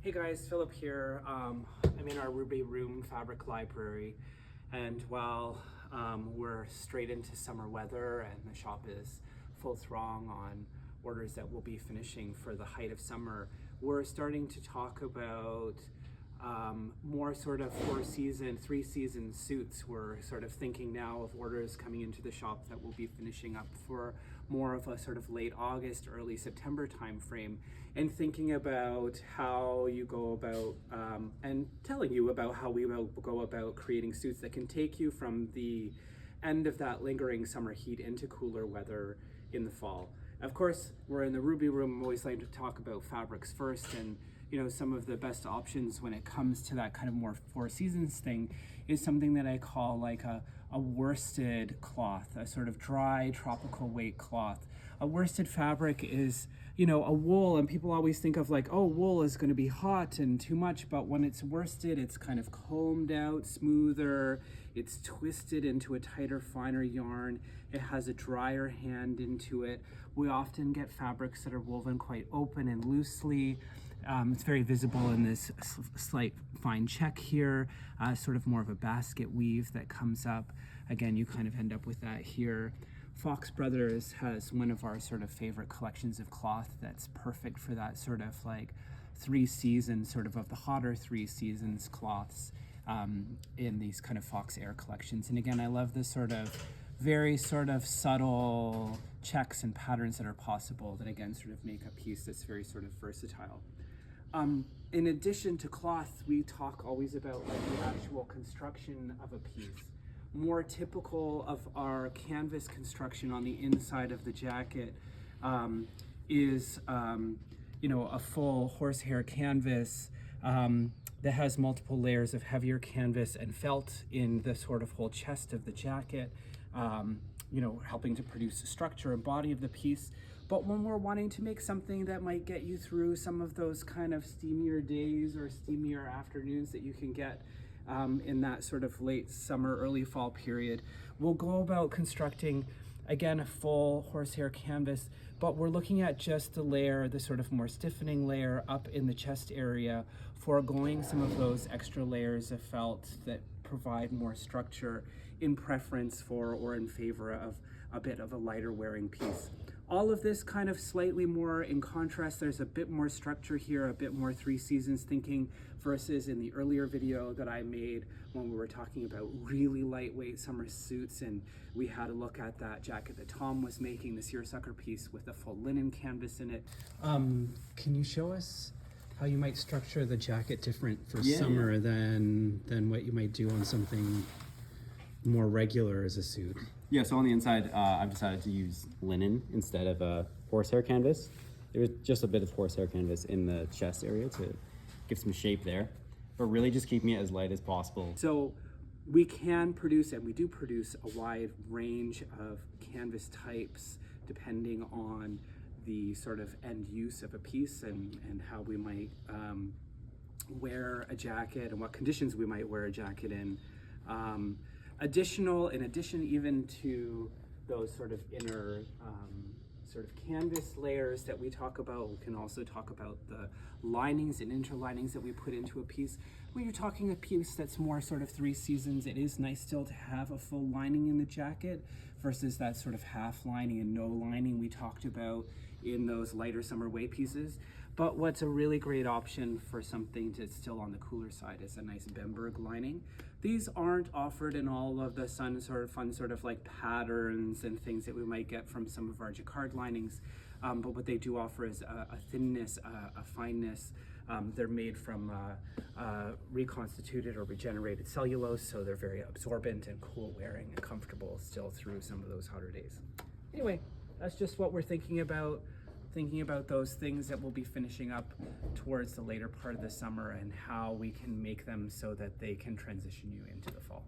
Hey guys, Philip here. I'm in our Ruby Room fabric library, and while we're straight into summer weather and the shop is full throng on orders that we'll be finishing for the height of summer, we're starting to talk about more sort of 3-season suits. We're sort of thinking now of orders coming into the shop that we'll be finishing up for more of a sort of late August, early September timeframe, and thinking about how you go about and telling you about how we will go about creating suits that can take you from the end of that lingering summer heat into cooler weather in the fall. Of course, we're in the Ruby Room. I always like to talk about fabrics first, and some of the best options when it comes to that kind of more 4 seasons thing is something that I call like a worsted cloth, a sort of dry tropical weight cloth. A worsted fabric is, a wool, and people always think of like, oh, wool is going to be hot and too much, but when it's worsted, it's kind of combed out, smoother, it's twisted into a tighter, finer yarn, it has a drier hand into it. We often get fabrics that are woven quite open and loosely. It's very visible in this slight fine check here, sort of more of a basket weave that comes up. Again, you kind of end up with that here. Fox Brothers has one of our sort of favorite collections of cloth that's perfect for that sort of like 3 seasons, sort of the hotter 3 seasons cloths in these kind of Fox Air collections. And again, I love this sort of very sort of subtle checks and patterns that are possible that again sort of make a piece that's very sort of versatile. In addition to cloth, we talk always about like the actual construction of a piece. More typical of our canvas construction on the inside of the jacket is a full horsehair canvas that has multiple layers of heavier canvas and felt in the sort of whole chest of the jacket, helping to produce the structure and body of the piece. But when we're wanting to make something that might get you through some of those kind of steamier days or steamier afternoons that you can get in that sort of late summer, early fall period, we'll go about constructing, again, a full horsehair canvas, but we're looking at just the layer, the sort of more stiffening layer up in the chest area, foregoing some of those extra layers of felt that provide more structure in preference for or in favor of a bit of a lighter wearing piece. All of this kind of slightly more in contrast. There's a bit more structure here, a bit more 3 seasons thinking versus in the earlier video that I made when we were talking about really lightweight summer suits, and we had a look at that jacket that Tom was making, the seersucker piece with a full linen canvas in it. Can you show us how you might structure the jacket different for summer than what you might do on something more regular as a suit? Yeah, so on the inside, I've decided to use linen instead of a horsehair canvas. There was just a bit of horsehair canvas in the chest area to give some shape there, but really just keeping it as light as possible. So we can produce, and we do produce, a wide range of canvas types depending on the sort of end use of a piece and how we might wear a jacket and what conditions we might wear a jacket in. In addition even to those sort of inner sort of canvas layers that we talk about, we can also talk about the linings and interlinings that we put into a piece. When you're talking a piece that's more sort of 3 seasons, it is nice still to have a full lining in the jacket versus that sort of half lining and no lining we talked about in those lighter summer weight pieces. But what's a really great option for something that's still on the cooler side is a nice Bemberg lining. These aren't offered in all of the fun sort of like patterns and things that we might get from some of our jacquard linings, but what they do offer is a thinness, a fineness. They're made from reconstituted or regenerated cellulose, so they're very absorbent and cool wearing and comfortable still through some of those hotter days. Anyway, that's just what we're thinking about those things that we'll be finishing up towards the later part of the summer and how we can make them so that they can transition you into the fall.